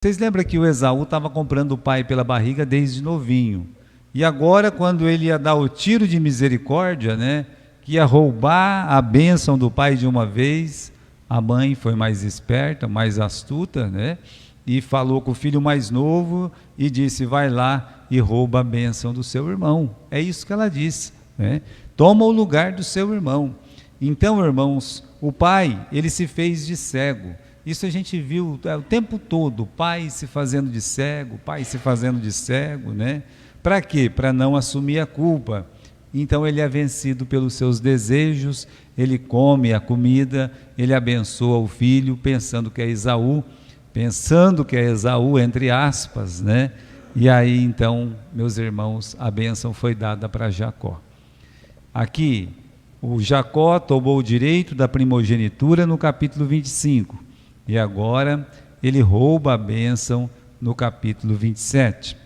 Vocês lembram que o Esaú estava comprando o pai pela barriga desde novinho. E agora, quando ele ia dar o tiro de misericórdia, né, que ia roubar a bênção do pai de uma vez, a mãe foi mais esperta, mais astuta, né, e falou com o filho mais novo e disse: vai lá e rouba a bênção do seu irmão. É isso que ela disse, né? Toma o lugar do seu irmão. Então, irmãos, o pai, ele se fez de cego. Isso a gente viu o tempo todo, pai se fazendo de cego, pai se fazendo de cego, né? Para quê? Para não assumir a culpa. Então ele é vencido pelos seus desejos, ele come a comida, ele abençoa o filho, pensando que é Esaú, entre aspas, né? E aí então, meus irmãos, a bênção foi dada para Jacó. Aqui, o Jacó tomou o direito da primogenitura no capítulo 25. E agora ele rouba a bênção no capítulo 27.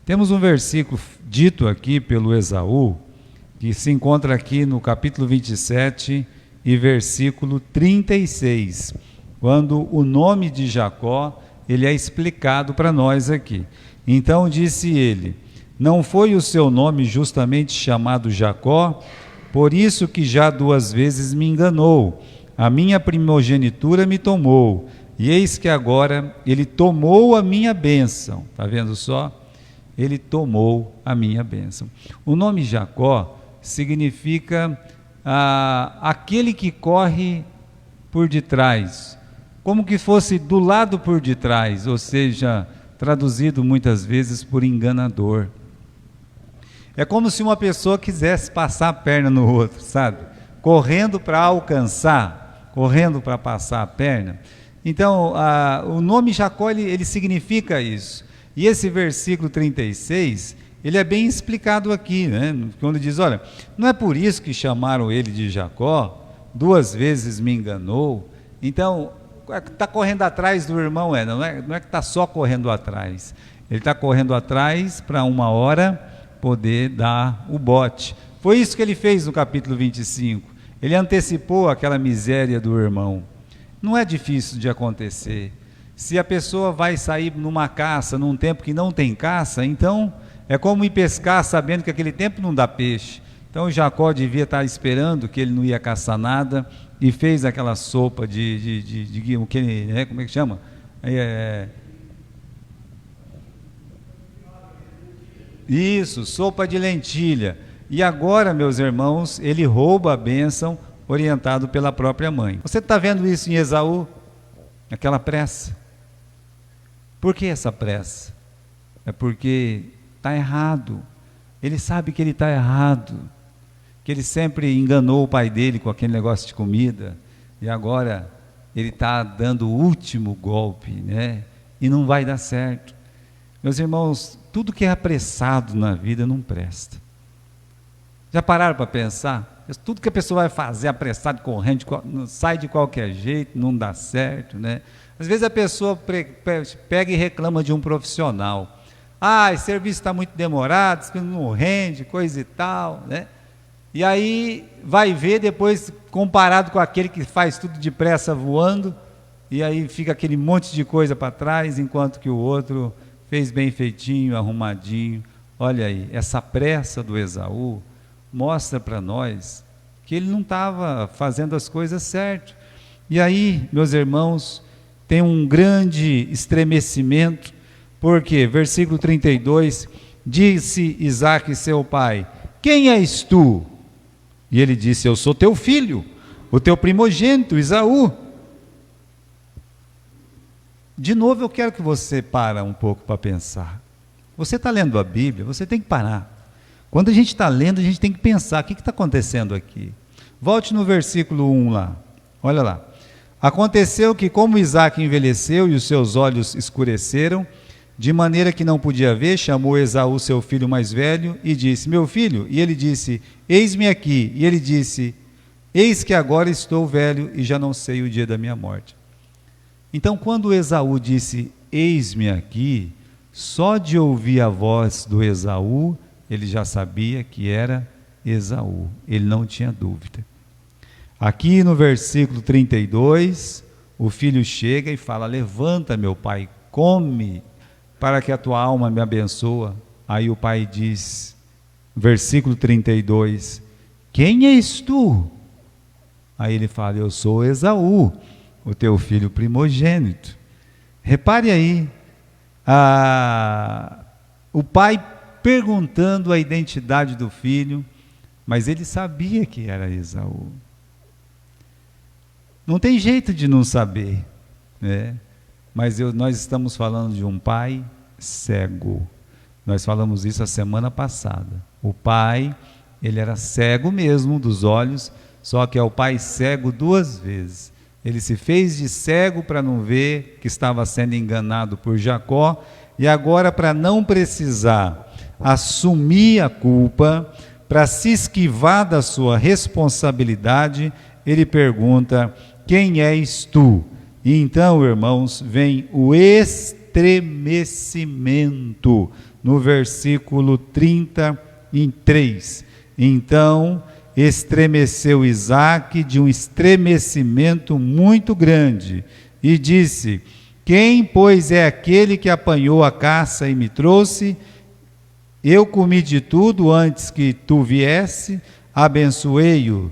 Temos um versículo dito aqui pelo Esaú, que se encontra aqui no capítulo 27 e versículo 36, quando o nome de Jacó, ele é explicado para nós aqui. Então disse ele: não foi o seu nome justamente chamado Jacó? Por isso que já 2 vezes me enganou. A minha primogenitura me tomou, e eis que agora ele tomou a minha bênção. Está vendo só? Ele tomou a minha bênção. O nome Jacó significa aquele que corre por detrás, como que fosse do lado por detrás, ou seja, traduzido muitas vezes por enganador. É como se uma pessoa quisesse passar a perna no outro, sabe? Correndo para alcançar, correndo para passar a perna. Então, o nome Jacó, ele significa isso. E esse versículo 36, ele é bem explicado aqui, né? Quando diz: olha, não é por isso que chamaram ele de Jacó, 2 vezes me enganou. Então, está correndo atrás do irmão, não é que está só correndo atrás. Ele está correndo atrás para uma hora poder dar o bote. Foi isso que ele fez no capítulo 25. Ele antecipou aquela miséria do irmão. Não é difícil de acontecer. Se a pessoa vai sair numa caça, num tempo que não tem caça, então é como ir pescar sabendo que aquele tempo não dá peixe. Então Jacó devia estar esperando que ele não ia caçar nada e fez aquela sopa como é que chama? Isso, sopa de lentilha. E agora, meus irmãos, ele rouba a bênção orientado pela própria mãe. Você está vendo isso em Esaú? Aquela pressa. Por que essa pressa? É porque está errado. Ele sabe que ele está errado, que ele sempre enganou o pai dele com aquele negócio de comida, e agora ele está dando o último golpe, né? E não vai dar certo. Meus irmãos, tudo que é apressado na vida não presta. Já pararam para pensar? Tudo que a pessoa vai fazer apressado, correndo, sai de qualquer jeito, não dá certo, né? Às vezes a pessoa pega e reclama de um profissional. Esse serviço está muito demorado, não rende, coisa e tal, né? E aí vai ver depois, comparado com aquele que faz tudo depressa voando, e aí fica aquele monte de coisa para trás, enquanto que o outro fez bem feitinho, arrumadinho. Olha aí, essa pressa do Esaú mostra para nós que ele não estava fazendo as coisas certo. E aí, meus irmãos, tem um grande estremecimento, porque, versículo 32, disse Isaque, seu pai: quem és tu? E ele disse: eu sou teu filho, o teu primogênito, Esaú. De novo, eu quero que você para um pouco para pensar. Você está lendo a Bíblia, você tem que parar. Quando a gente está lendo, a gente tem que pensar: o que está acontecendo aqui? Volte no versículo 1 lá, olha lá. Aconteceu que, como Isaque envelheceu e os seus olhos escureceram, de maneira que não podia ver, chamou Esaú, seu filho mais velho, e disse: meu filho. E ele disse: eis-me aqui. E ele disse: eis que agora estou velho e já não sei o dia da minha morte. Então, quando Esaú disse: eis-me aqui, só de ouvir a voz do Esaú, ele já sabia que era Esaú, ele não tinha dúvida. Aqui no versículo 32, o filho chega e fala: levanta, meu pai, come, para que a tua alma me abençoe. Aí o pai diz, versículo 32, quem és tu? Aí ele fala, eu sou Esaú, o teu filho primogênito. Repare aí, o pai perguntando a identidade do filho, mas ele sabia que era Esaú. Não tem jeito de não saber, né? Mas nós estamos falando de um pai cego. Nós falamos isso a semana passada. O pai, ele era cego mesmo dos olhos, só que é o pai cego duas vezes. Ele se fez de cego para não ver que estava sendo enganado por Jacó, e agora, para não precisar assumir a culpa, para se esquivar da sua responsabilidade, ele pergunta, quem és tu? E então, irmãos, vem o estremecimento, no versículo 33. Então, estremeceu Isaque de um estremecimento muito grande, e disse, quem, pois, é aquele que apanhou a caça e me trouxe? Eu comi de tudo antes que tu viesse, abençoei-o,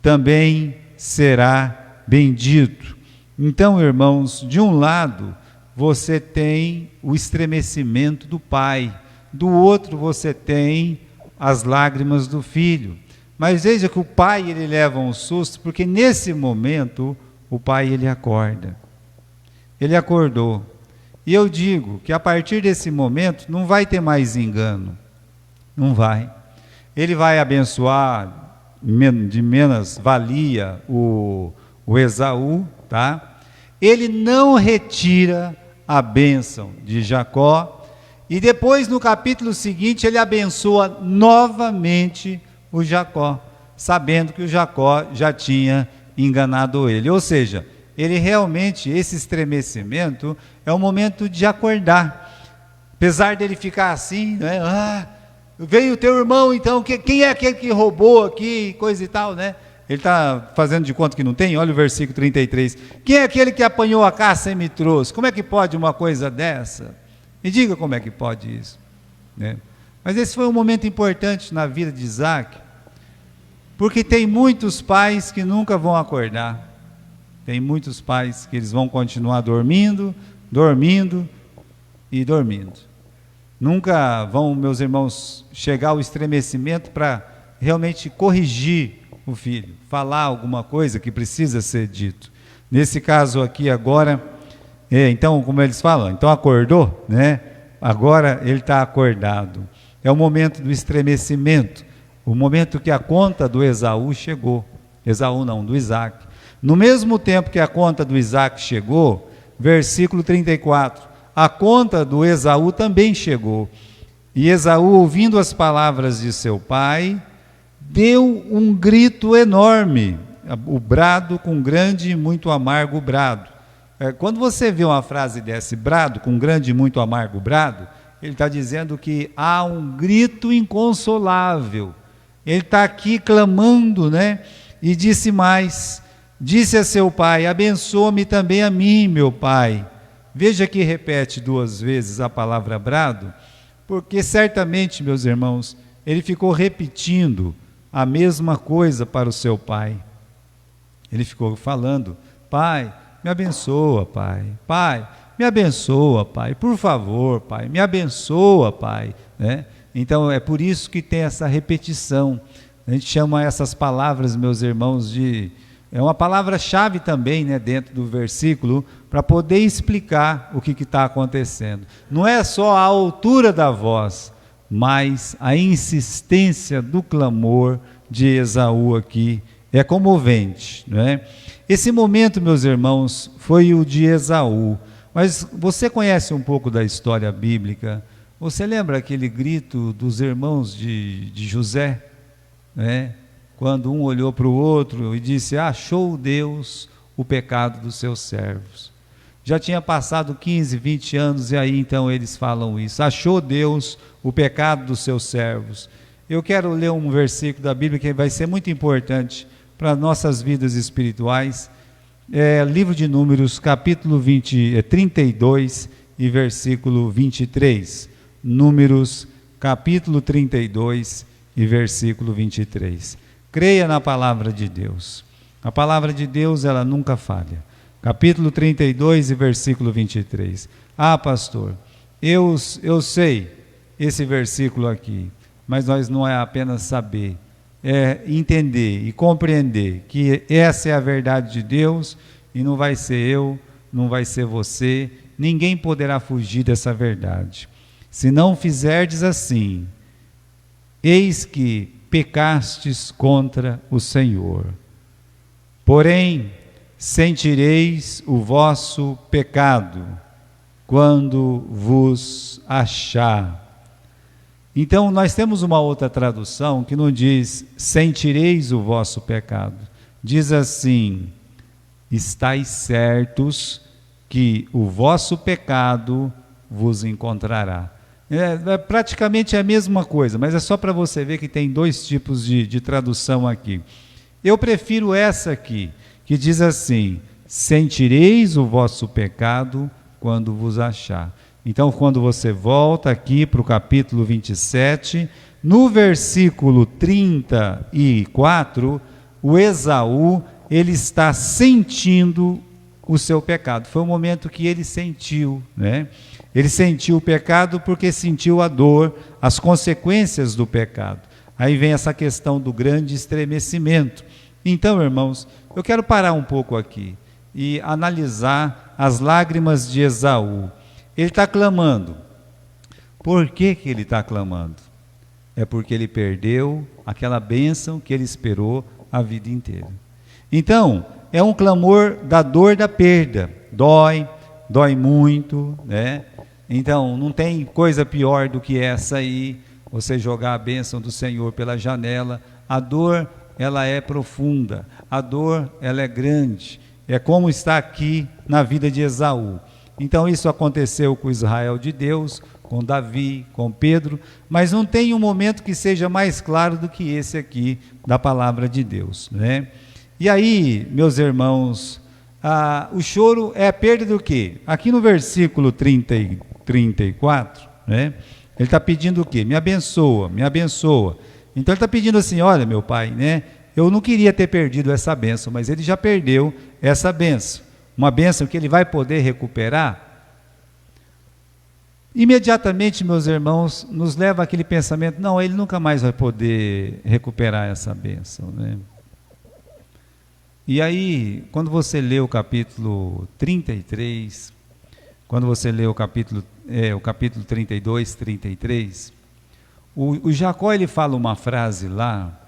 também será bendito. Então, irmãos, de um lado, você tem o estremecimento do pai, do outro você tem as lágrimas do filho. Mas veja que o pai, ele leva um susto, porque nesse momento, o pai, ele acorda. Ele acordou. E eu digo que a partir desse momento, não vai ter mais engano. Não vai. Ele vai abençoar, de menos valia, o Esaú, tá? Ele não retira a bênção de Jacó, e depois no capítulo seguinte ele abençoa novamente o Jacó, sabendo que o Jacó já tinha enganado ele. Ou seja, ele realmente, esse estremecimento é o momento de acordar, apesar dele ficar assim, né? Veio o teu irmão, então, quem é aquele que roubou aqui, coisa e tal, né? Ele está fazendo de conta que não tem. Olha o versículo 33, quem é aquele que apanhou a caça e me trouxe? Como é que pode uma coisa dessa? Me diga como é que pode isso, né? Mas esse foi um momento importante na vida de Isaque, porque tem muitos pais que nunca vão acordar, tem muitos pais que eles vão continuar dormindo, dormindo e dormindo, nunca vão, meus irmãos, chegar ao estremecimento para realmente corrigir o filho, falar alguma coisa que precisa ser dito. Nesse caso aqui agora, então, como eles falam, então acordou, né? Agora ele está acordado. É o momento do estremecimento, o momento que a conta do Esaú chegou. Esaú não, do Isaque. No mesmo tempo que a conta do Isaque chegou, versículo 34, a conta do Esaú também chegou. E Esaú, ouvindo as palavras de seu pai, deu um grito enorme, o brado com grande e muito amargo brado. Quando você vê uma frase desse, brado com grande e muito amargo brado, ele está dizendo que há um grito inconsolável. Ele está aqui clamando, né? E disse mais, disse a seu pai, abençoa-me também a mim, meu pai. Veja que repete duas vezes a palavra brado, porque certamente, meus irmãos, ele ficou repetindo a mesma coisa para o seu pai. Ele ficou falando, pai, me abençoa, pai. Pai, me abençoa, pai. Por favor, pai, me abençoa, pai. Né? Então, é por isso que tem essa repetição. A gente chama essas palavras, meus irmãos, é uma palavra-chave também, né, dentro do versículo, para poder explicar o que está acontecendo. Não é só a altura da voz, mas a insistência do clamor de Esaú aqui é comovente, não é? Esse momento, meus irmãos, foi o de Esaú, mas você conhece um pouco da história bíblica? Você lembra aquele grito dos irmãos de José, né? Quando um olhou para o outro e disse, achou Deus o pecado dos seus servos. Já tinha passado 15, 20 anos e aí então eles falam isso, achou Deus o pecado dos seus servos. Eu quero ler um versículo da Bíblia que vai ser muito importante para nossas vidas espirituais, livro de Números, capítulo 32, e versículo 23. Números, capítulo 32 e versículo 23. Creia na palavra de Deus. A palavra de Deus, ela nunca falha. Capítulo 32 e versículo 23. Ah, pastor, eu sei esse versículo aqui, mas nós não é apenas saber, é entender e compreender que essa é a verdade de Deus e não vai ser eu, não vai ser você, ninguém poderá fugir dessa verdade. Se não fizerdes assim, eis que pecastes contra o Senhor. Porém, sentireis o vosso pecado quando vos achar. Então, nós temos uma outra tradução que não diz sentireis o vosso pecado. Diz assim: estais certos que o vosso pecado vos encontrará. É praticamente a mesma coisa, mas é só para você ver que tem dois tipos de tradução aqui. Eu prefiro essa aqui, que diz assim: sentireis o vosso pecado quando vos achar. Então, quando você volta aqui para o capítulo 27, no versículo 34, o Esaú, ele está sentindo o seu pecado. Foi o momento que ele sentiu, né? Ele sentiu o pecado porque sentiu a dor, as consequências do pecado. Aí vem essa questão do grande estremecimento. Então, irmãos, eu quero parar um pouco aqui e analisar as lágrimas de Esaú. Ele está clamando. Por que ele está clamando? É porque ele perdeu aquela bênção que ele esperou a vida inteira. Então, é um clamor da dor da perda. Dói muito, né? Então, não tem coisa pior do que essa aí, você jogar a bênção do Senhor pela janela. A dor, ela é profunda, a dor, ela é grande. É como está aqui na vida de Esaú. Então, isso aconteceu com Israel de Deus, com Davi, com Pedro, mas não tem um momento que seja mais claro do que esse aqui da palavra de Deus, né? E aí, meus irmãos, o choro é a perda do quê? Aqui no versículo 34, né? Ele está pedindo o quê? Me abençoa, me abençoa. Então ele está pedindo assim: olha, meu pai, né? Eu não queria ter perdido essa bênção, mas ele já perdeu essa bênção. Uma bênção que ele vai poder recuperar. Imediatamente, meus irmãos, nos leva aquele pensamento: não, ele nunca mais vai poder recuperar essa bênção, né? E aí, quando você lê o capítulo 33, quando você lê o capítulo 32, 33, o Jacó, ele fala uma frase lá,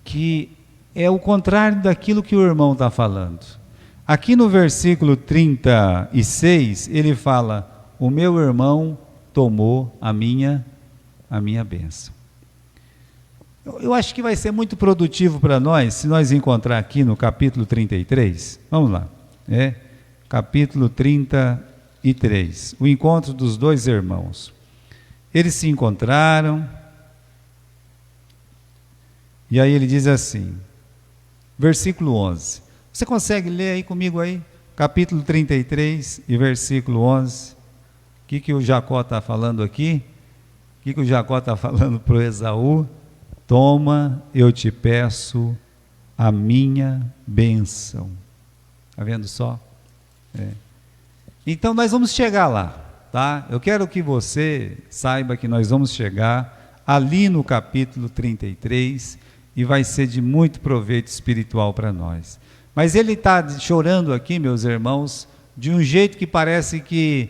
que é o contrário daquilo que o irmão está falando. Aqui no versículo 36, ele fala: o meu irmão tomou a minha bênção. Eu acho que vai ser muito produtivo para nós, se nós encontrar aqui no capítulo 33, vamos lá, capítulo 33, o encontro dos dois irmãos. Eles se encontraram, e aí ele diz assim, versículo 11, você consegue ler aí comigo aí? Capítulo 33 e versículo 11, o que o Jacó está falando aqui? O que o Jacó está falando para o Esaú? Toma, eu te peço a minha bênção. Está vendo só? Então nós vamos chegar lá, tá? Eu quero que você saiba que nós vamos chegar ali no capítulo 33 e vai ser de muito proveito espiritual para nós. Mas ele está chorando aqui, meus irmãos, de um jeito que parece que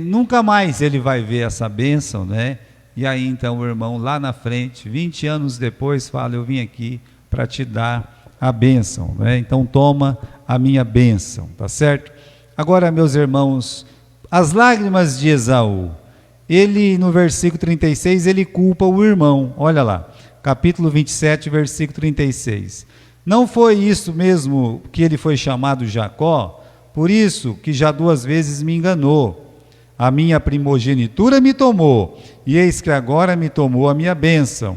nunca mais ele vai ver essa bênção, né? E aí então o irmão lá na frente, 20 anos depois, fala: eu vim aqui para te dar a bênção, né? Então toma a minha bênção, tá certo? Agora, meus irmãos, as lágrimas de Esaú, ele no versículo 36, ele culpa o irmão, olha lá, capítulo 27, versículo 36. Não foi isso mesmo que ele foi chamado Jacó? Por isso que já 2 vezes me enganou. A minha primogenitura me tomou, e eis que agora me tomou a minha bênção.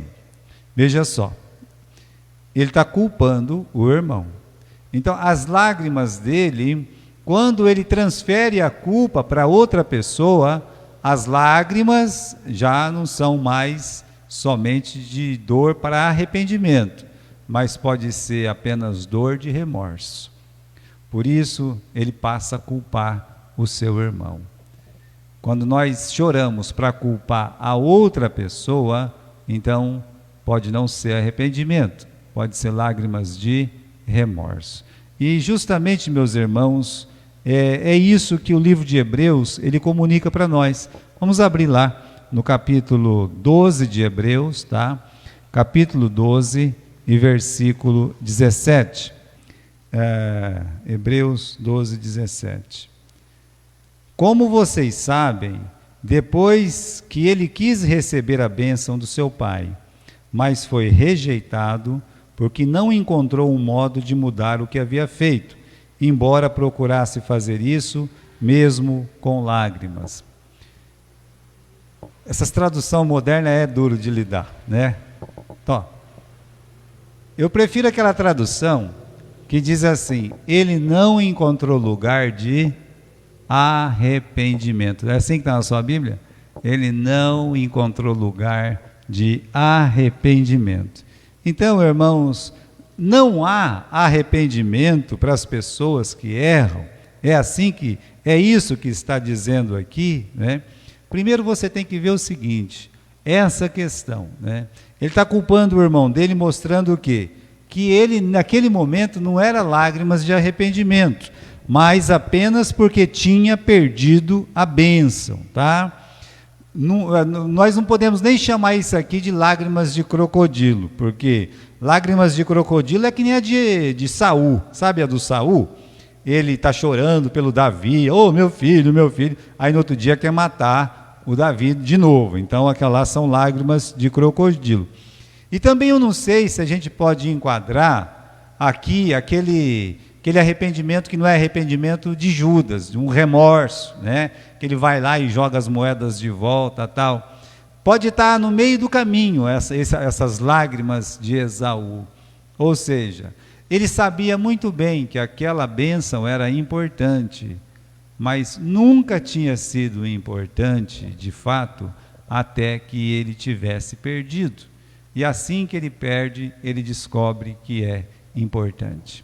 Veja só, ele está culpando o irmão. Então, as lágrimas dele quando ele transfere a culpa para outra pessoa, as lágrimas já não são mais somente de dor para arrependimento, mas pode ser apenas dor de remorso. Por isso, ele passa a culpar o seu irmão. Quando nós choramos para culpar a outra pessoa, então pode não ser arrependimento, pode ser lágrimas de remorso. E justamente, meus irmãos, é isso que o livro de Hebreus, ele comunica para nós. Vamos abrir lá no capítulo 12 de Hebreus, tá? Capítulo 12 e versículo 17. Hebreus 12, 17. Como vocês sabem, depois que ele quis receber a bênção do seu pai, mas foi rejeitado, porque não encontrou um modo de mudar o que havia feito, embora procurasse fazer isso, mesmo com lágrimas. Essa tradução moderna é duro de lidar, né? Então, eu prefiro aquela tradução que diz assim: ele não encontrou lugar de arrependimento. É assim que está na sua Bíblia? Ele não encontrou lugar de arrependimento. Então, irmãos, não há arrependimento para as pessoas que erram. É isso que está dizendo aqui, né? Primeiro você tem que ver o seguinte, essa questão, né? Ele está culpando o irmão dele, mostrando o quê? Que ele, naquele momento, não era lágrimas de arrependimento, mas apenas porque tinha perdido a bênção, tá? Nós não podemos nem chamar isso aqui de lágrimas de crocodilo, porque lágrimas de crocodilo é que nem a de Saul, sabe a do Saul? Ele está chorando pelo Davi, meu filho, aí no outro dia quer matar o Davi de novo, então aquelas são lágrimas de crocodilo. E também eu não sei se a gente pode enquadrar aqui aquele arrependimento que não é arrependimento de Judas, de um remorso, né? Que ele vai lá e joga as moedas de volta, tal. Pode estar no meio do caminho essas lágrimas de Esaú. Ou seja, ele sabia muito bem que aquela bênção era importante, mas nunca tinha sido importante, de fato, até que ele tivesse perdido. E assim que ele perde, ele descobre que é importante.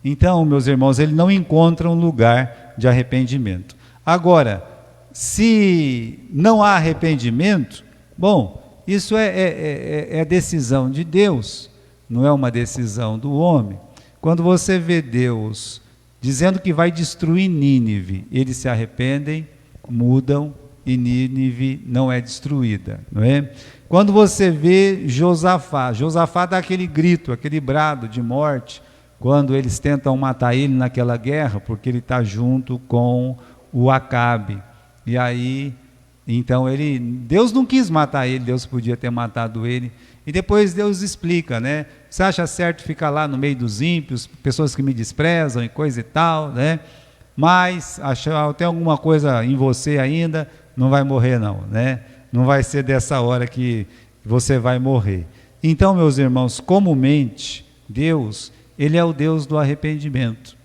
Então, meus irmãos, ele não encontra um lugar de arrependimento. Agora, se não há arrependimento, bom, isso é decisão de Deus, não é uma decisão do homem. Quando você vê Deus dizendo que vai destruir Nínive, eles se arrependem, mudam e Nínive não é destruída, não é? Quando você vê Josafá dá aquele grito, aquele brado de morte, quando eles tentam matar ele naquela guerra, porque ele está junto com o Acabe. E aí, então Deus não quis matar ele, Deus podia ter matado ele. E depois Deus explica, né? Você acha certo ficar lá no meio dos ímpios, pessoas que me desprezam e coisa e tal, né? Mas tem alguma coisa em você ainda, não vai morrer não, né? Não vai ser dessa hora que você vai morrer. Então, meus irmãos, comumente, Deus, Ele é o Deus do arrependimento.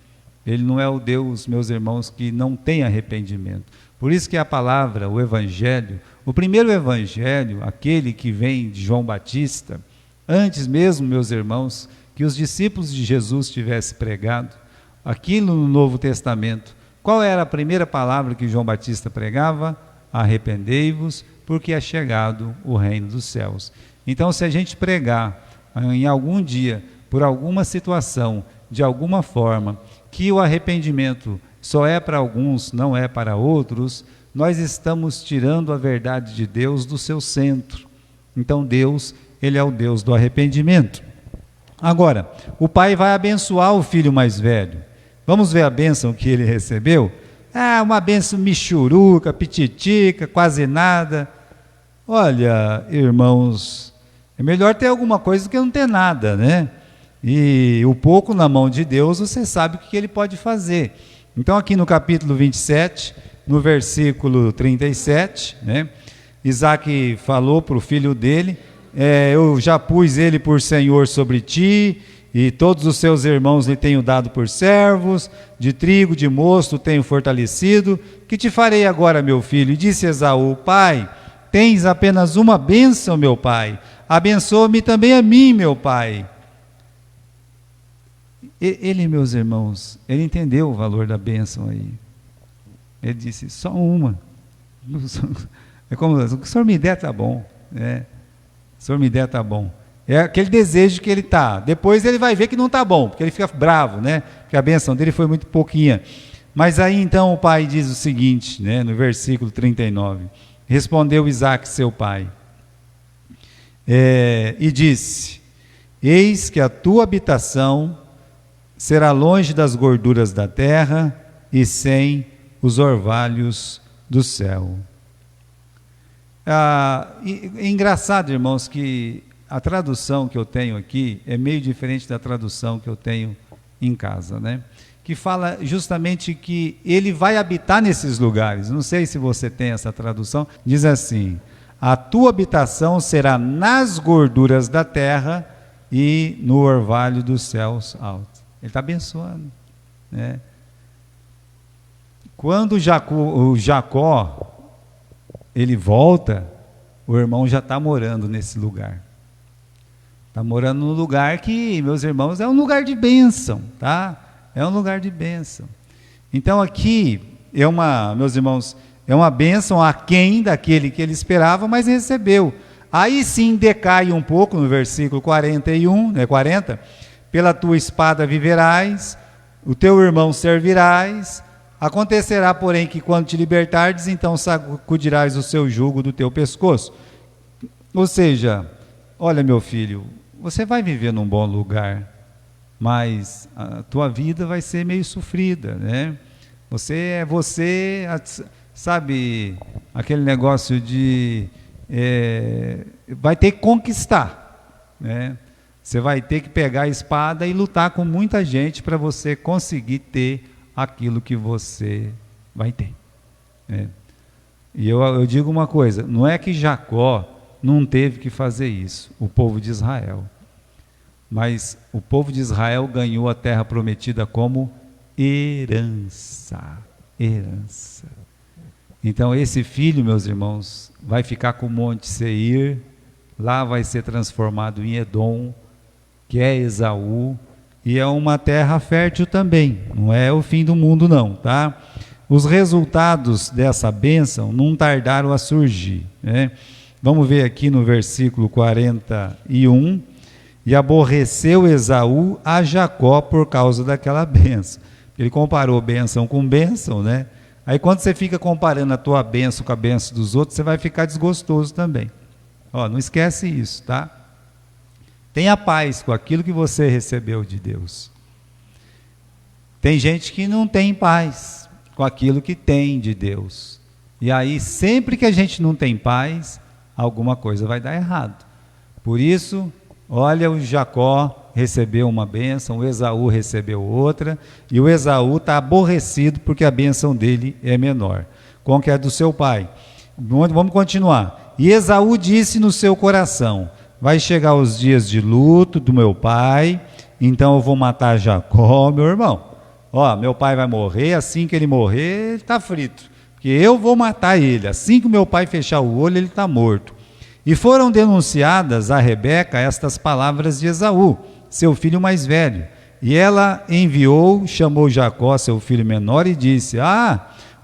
Ele não é o Deus, meus irmãos, que não tem arrependimento. Por isso que a palavra, o Evangelho, o primeiro Evangelho, aquele que vem de João Batista, antes mesmo, meus irmãos, que os discípulos de Jesus tivessem pregado, aquilo no Novo Testamento, qual era a primeira palavra que João Batista pregava? Arrependei-vos, porque é chegado o reino dos céus. Então, se a gente pregar em algum dia, por alguma situação, de alguma forma, que o arrependimento só é para alguns, não é para outros, nós estamos tirando a verdade de Deus do seu centro. Então Deus, Ele é o Deus do arrependimento. Agora, o pai vai abençoar o filho mais velho. Vamos ver a bênção que ele recebeu? Uma bênção michuruca, pititica, quase nada. Olha, irmãos, é melhor ter alguma coisa do que não ter nada, né? E o pouco na mão de Deus, você sabe o que Ele pode fazer. Então aqui no capítulo 27, no versículo 37, né, Isaac falou para o filho dele, eu já pus ele por senhor sobre ti, e todos os seus irmãos lhe tenho dado por servos, de trigo, de mosto tenho fortalecido. Que te farei agora, meu filho? E disse Esaú: pai, tens apenas uma bênção, meu pai. Abençoa-me também a mim, meu pai. Ele, meus irmãos, ele entendeu o valor da bênção aí. Ele disse: só uma. É como: o que o senhor me der está bom. O senhor me der está bom. É aquele desejo que ele está. Depois ele vai ver que não está bom, porque ele fica bravo, né? Porque a bênção dele foi muito pouquinha. Mas aí então o pai diz o seguinte, né? No versículo 39. Respondeu Isaque, seu pai, e disse: eis que a tua habitação será longe das gorduras da terra e sem os orvalhos do céu. É engraçado, irmãos, que a tradução que eu tenho aqui é meio diferente da tradução que eu tenho em casa, né? Que fala justamente que ele vai habitar nesses lugares. Não sei se você tem essa tradução. Diz assim: a tua habitação será nas gorduras da terra e no orvalho dos céus altos. Ele está abençoando, né? Quando o Jacó ele volta, o irmão já está morando nesse lugar. Está morando num lugar que, meus irmãos, é um lugar de bênção, tá? É um lugar de bênção. Então aqui meus irmãos, é uma bênção aquém daquele que ele esperava, mas recebeu. Aí sim decai um pouco no versículo 41, né, 40, pela tua espada viverás, o teu irmão servirás, acontecerá, porém, que quando te libertardes, então sacudirás o seu jugo do teu pescoço. Ou seja, olha, meu filho, você vai viver num bom lugar, mas a tua vida vai ser meio sofrida, né? Sabe, aquele negócio de vai ter que conquistar, né? Você vai ter que pegar a espada e lutar com muita gente para você conseguir ter aquilo que você vai ter, né? E eu digo uma coisa: não é que Jacó não teve que fazer isso, o povo de Israel, mas o povo de Israel ganhou a terra prometida como herança. Então esse filho, meus irmãos, vai ficar com o Monte Seir, lá vai ser transformado em Edom, que é Esaú, e é uma terra fértil também, não é o fim do mundo não, tá? Os resultados dessa bênção não tardaram a surgir, né? Vamos ver aqui no versículo 41, e aborreceu Esaú a Jacó por causa daquela bênção. Ele comparou bênção com bênção, né? Aí quando você fica comparando a tua bênção com a bênção dos outros, você vai ficar desgostoso também. Não esquece isso, tá? Tenha paz com aquilo que você recebeu de Deus. Tem gente que não tem paz com aquilo que tem de Deus. E aí, sempre que a gente não tem paz, alguma coisa vai dar errado. Por isso, olha, o Jacó recebeu uma bênção, o Esaú recebeu outra, e o Esaú está aborrecido porque a bênção dele é menor, com que é do seu pai. Vamos continuar. E Esaú disse no seu coração: vai chegar os dias de luto do meu pai, então eu vou matar Jacó, meu irmão. Meu pai vai morrer, assim que ele morrer, ele está frito, porque eu vou matar ele. Assim que o meu pai fechar o olho, ele está morto. E foram denunciadas a Rebeca estas palavras de Esaú, seu filho mais velho. E ela enviou, chamou Jacó, seu filho menor, e disse: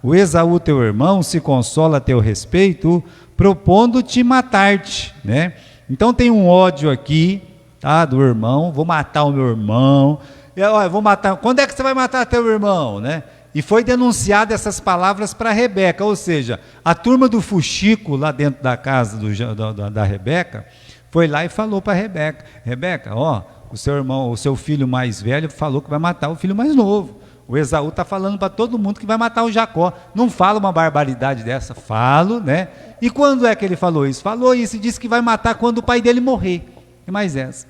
o Esaú teu irmão se consola a teu respeito, propondo-te matar-te, né? Então tem um ódio aqui, tá, do irmão: vou matar o meu irmão. Eu vou matar. Quando é que você vai matar teu irmão, né? E foi denunciado essas palavras para Rebeca, ou seja, a turma do fuxico lá dentro da casa da Rebeca foi lá e falou para Rebeca: Rebeca, o seu irmão, o seu filho mais velho falou que vai matar o filho mais novo. O Esaú está falando para todo mundo que vai matar o Jacó. Não fala uma barbaridade dessa? Falo, né? E quando é que ele falou isso? Falou isso e disse que vai matar quando o pai dele morrer. E mais essa.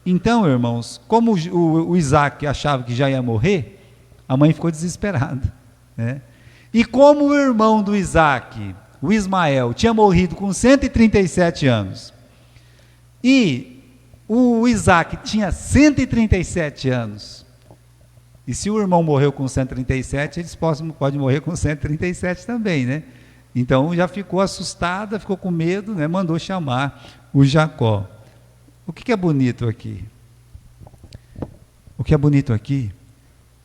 Então, irmãos, como o Isaac achava que já ia morrer, a mãe ficou desesperada, né? E como o irmão do Isaac, o Ismael, tinha morrido com 137 anos, e O Isaac tinha 137 anos. E se o irmão morreu com 137, eles podem morrer com 137 também, né? Então já ficou assustada, ficou com medo, né? Mandou chamar o Jacó. O que é bonito aqui? O que é bonito aqui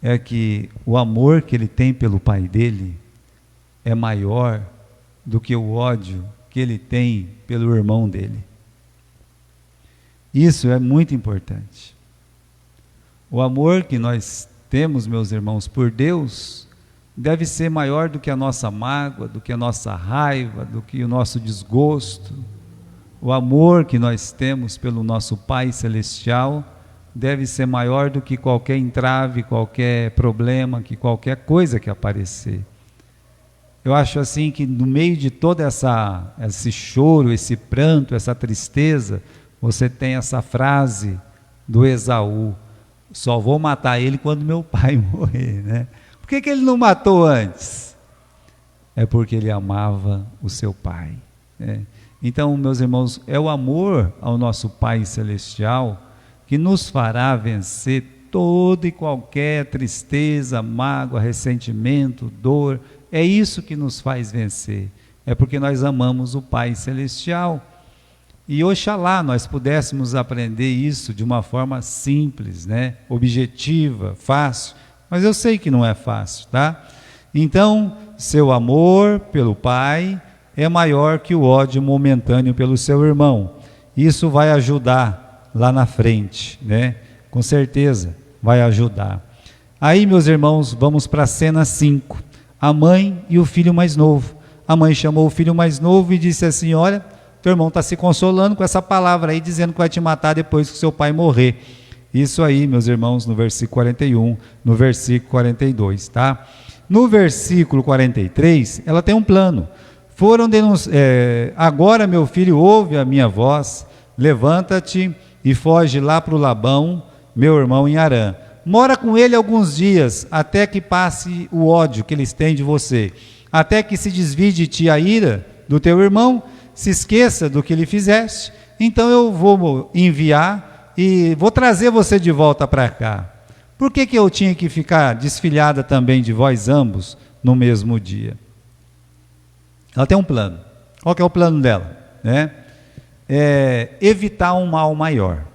é que o amor que ele tem pelo pai dele é maior do que o ódio que ele tem pelo irmão dele. Isso é muito importante. O amor que nós temos, meus irmãos, por Deus, deve ser maior do que a nossa mágoa, do que a nossa raiva, do que o nosso desgosto. O amor que nós temos pelo nosso Pai Celestial deve ser maior do que qualquer entrave, qualquer problema, que qualquer coisa que aparecer. Eu acho assim que no meio de todo esse choro, esse pranto, essa tristeza, você tem essa frase do Esaú: só vou matar ele quando meu pai morrer, né? Por que ele não matou antes? É porque ele amava o seu pai, né? Então, meus irmãos, é o amor ao nosso Pai Celestial que nos fará vencer toda e qualquer tristeza, mágoa, ressentimento, dor. É isso que nos faz vencer. É porque nós amamos o Pai Celestial. E oxalá nós pudéssemos aprender isso de uma forma simples, né? Objetiva, fácil. Mas eu sei que não é fácil, tá? Então, seu amor pelo Pai é maior que o ódio momentâneo pelo seu irmão. Isso vai ajudar lá na frente, né? Com certeza vai ajudar. Aí, meus irmãos, vamos para a cena 5. A mãe e o filho mais novo. A mãe chamou o filho mais novo e disse assim: olha, teu irmão está se consolando com essa palavra aí, dizendo que vai te matar depois que seu pai morrer. Isso aí, meus irmãos, no versículo 41, no versículo 42, tá? No versículo 43, ela tem um plano. Agora, meu filho, ouve a minha voz, levanta-te e foge lá para o Labão, meu irmão em Harã. Mora com ele alguns dias, até que passe o ódio que eles têm de você, até que se desvie de ti a ira do teu irmão, se esqueça do que lhe fizeste, então eu vou enviar e vou trazer você de volta para cá. Por que eu tinha que ficar desfilhada também de vós ambos no mesmo dia? Ela tem um plano. Qual que é o plano dela? Evitar um mal maior.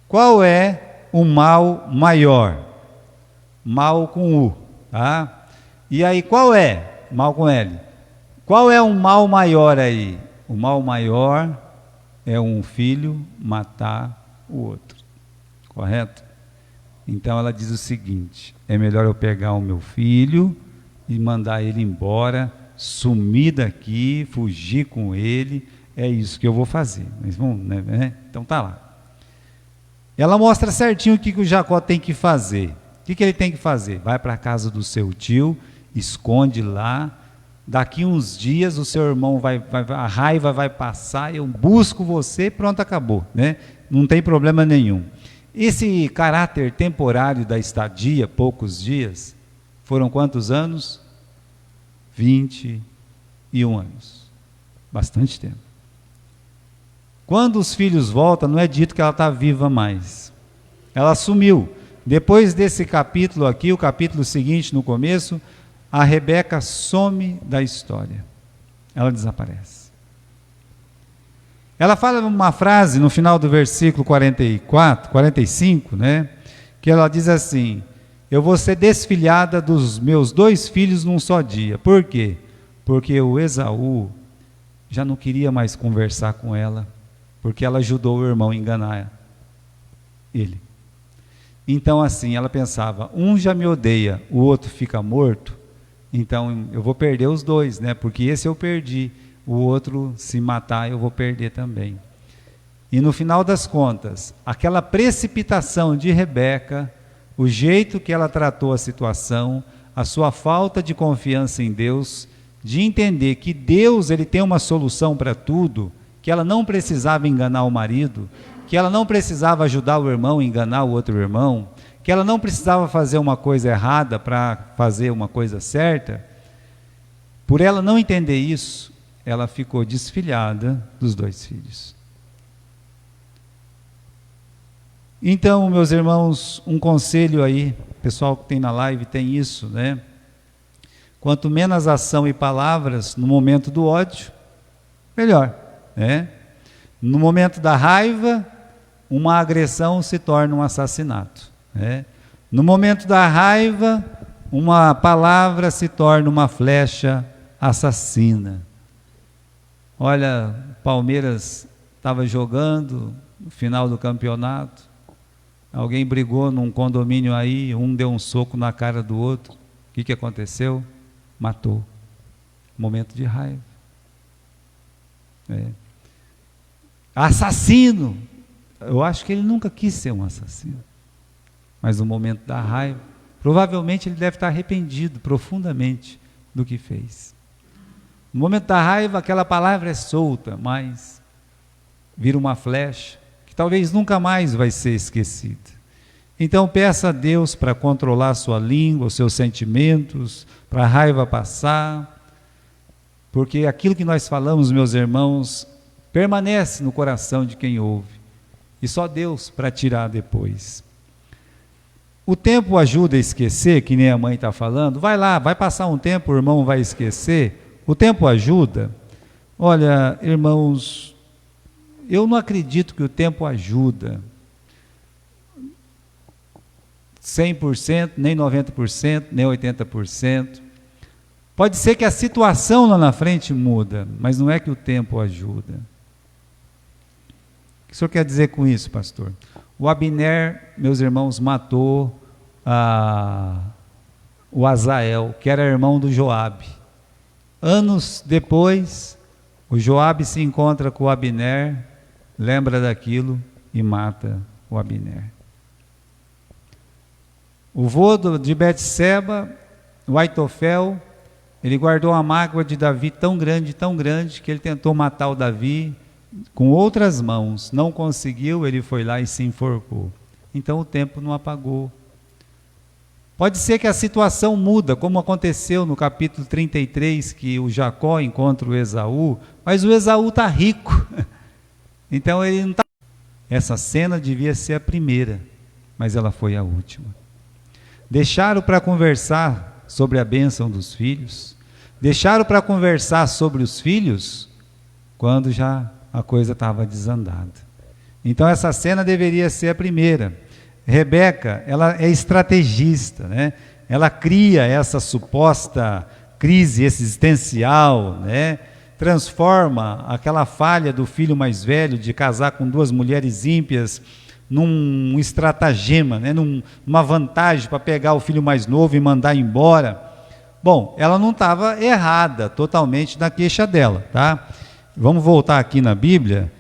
Qual é o mal maior? Mal com U, tá? E aí qual é? Mal com L. Qual é um mal maior aí? O mal maior é um filho matar o outro, correto? Então ela diz o seguinte: é melhor eu pegar o meu filho e mandar ele embora, sumir daqui, fugir com ele, é isso que eu vou fazer. Mas vamos, né? Então tá lá. Ela mostra certinho o que o Jacó tem que fazer. O que ele tem que fazer? Vai para a casa do seu tio, esconde lá. Daqui uns dias o seu irmão a raiva vai passar, eu busco você, pronto, acabou, né? Não tem problema nenhum. Esse caráter temporário da estadia, poucos dias, foram quantos anos? 21 anos. Bastante tempo. Quando os filhos voltam, não é dito que ela está viva mais. Ela sumiu. Depois desse capítulo aqui, o capítulo seguinte, no começo, a Rebeca some da história. Ela desaparece. Ela fala uma frase no final do versículo 45, né? Que ela diz assim: eu vou ser desfilhada dos meus 2 filhos num só dia. Por quê? Porque o Esaú já não queria mais conversar com ela, porque ela ajudou o irmão a enganar ele. Então assim, ela pensava: um já me odeia, o outro fica morto, então eu vou perder os 2, né? Porque esse eu perdi, o outro, se matar, eu vou perder também. E no final das contas, aquela precipitação de Rebeca, o jeito que ela tratou a situação, a sua falta de confiança em Deus, de entender que Deus, ele tem uma solução para tudo, que ela não precisava enganar o marido, que ela não precisava ajudar o irmão a enganar o outro irmão, que ela não precisava fazer uma coisa errada para fazer uma coisa certa. Por ela não entender isso, ela ficou desfilhada dos 2 filhos. Então, meus irmãos, um conselho aí, pessoal que tem na live tem isso, né? Quanto menos ação e palavras no momento do ódio, melhor, né? No momento da raiva, uma agressão se torna um assassinato, né? No momento da raiva, uma palavra se torna uma flecha assassina. Olha, Palmeiras estava jogando no final do campeonato, alguém brigou num condomínio aí, um deu um soco na cara do outro, o que aconteceu? Matou. Momento de raiva. Assassino! Eu acho que ele nunca quis ser um assassino, mas no momento da raiva, provavelmente ele deve estar arrependido profundamente do que fez. No momento da raiva, aquela palavra é solta, mas vira uma flecha que talvez nunca mais vai ser esquecida. Então peça a Deus para controlar a sua língua, os seus sentimentos, para a raiva passar, porque aquilo que nós falamos, meus irmãos, permanece no coração de quem ouve, e só Deus para tirar depois. O tempo ajuda a esquecer, que nem a mãe está falando, vai lá, vai passar um tempo, o irmão vai esquecer, o tempo ajuda. Olha, irmãos, eu não acredito que o tempo ajuda 100%, nem 90%, nem 80%. Pode ser que a situação lá na frente muda, mas não é que o tempo ajuda. O que o senhor quer dizer com isso, pastor? O Abner, meus irmãos, matou o Azael, que era irmão do Joabe. Anos depois, o Joabe se encontra com o Abner, lembra daquilo e mata o Abner. O vô de Betseba, o Aitofel, ele guardou uma mágoa de Davi tão grande, que ele tentou matar o Davi com outras mãos. Não conseguiu, ele foi lá e se enforcou. Então o tempo não apagou. Pode ser que a situação muda, como aconteceu no capítulo 33, que o Jacó encontra o Esaú, mas o Esaú está rico. Então ele não está... Essa cena devia ser a primeira, mas ela foi a última. Deixaram para conversar sobre a bênção dos filhos, deixaram para conversar sobre os filhos, quando já a coisa estava desandada. Então essa cena deveria ser a primeira. Rebeca, ela é estrategista, né? Ela cria essa suposta crise existencial, né? Transforma aquela falha do filho mais velho de casar com duas mulheres ímpias num estratagema, né? Numa vantagem para pegar o filho mais novo e mandar embora. Bom, ela não estava errada totalmente na queixa dela, tá? Vamos voltar aqui na Bíblia,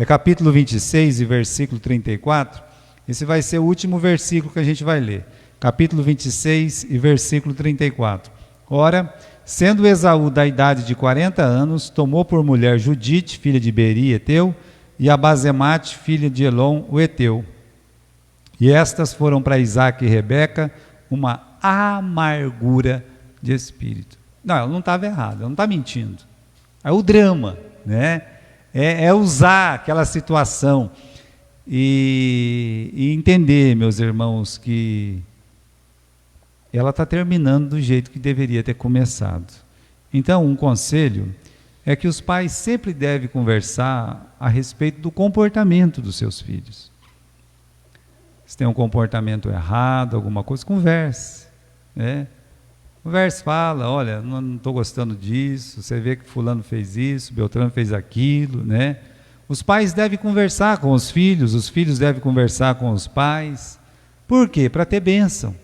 capítulo 26 e versículo 34. Esse vai ser o último versículo que a gente vai ler. Capítulo 26 e versículo 34. Ora, sendo Esaú da idade de 40 anos, tomou por mulher Judite, filha de Beri, Eteu, e a Basemate, filha de Elon, o Eteu. E estas foram para Isaque e Rebeca uma amargura de espírito. Não, ela não estava errada, ela não está mentindo. É o drama, né? É usar aquela situação e entender, meus irmãos, que ela está terminando do jeito que deveria ter começado. Então, um conselho é que os pais sempre devem conversar a respeito do comportamento dos seus filhos. Se tem um comportamento errado, alguma coisa, converse, né? Converse, fala, olha, não estou gostando disso, você vê que fulano fez isso, Beltrano fez aquilo, né? Os pais devem conversar com os filhos devem conversar com os pais. Por quê? Para ter bênção.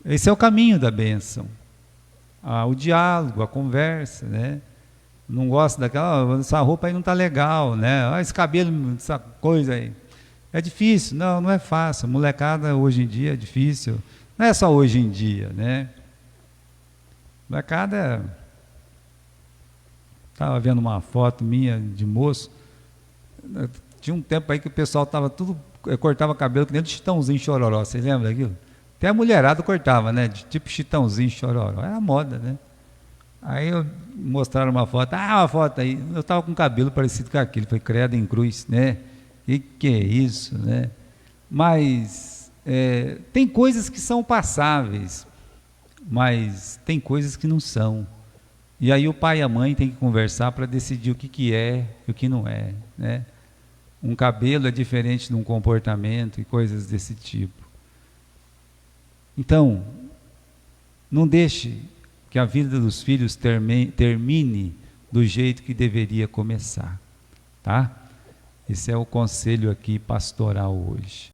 Esse é o caminho da bênção. O diálogo, a conversa, né? Não gosta daquela, essa roupa aí não está legal, né? Esse cabelo, essa coisa aí. É difícil? Não é fácil. A molecada hoje em dia é difícil. Não é só hoje em dia, né? Molecada... Estava vendo uma foto minha de moço, tinha um tempo aí que o pessoal estava tudo, cortava cabelo que nem do Chitãozinho Chororó, vocês lembram daquilo? Até a mulherada cortava, né, de tipo Chitãozinho Chororó, era moda, né? Aí mostraram uma foto, uma foto aí, eu estava com cabelo parecido com aquilo, foi credo em cruz, né? que é isso, né? Mas tem coisas que são passáveis, mas tem coisas que não são. E aí o pai e a mãe têm que conversar para decidir o que é e o que não é, né? Um cabelo é diferente de um comportamento e coisas desse tipo. Então, não deixe que a vida dos filhos termine do jeito que deveria começar, tá? Esse é o conselho aqui pastoral hoje.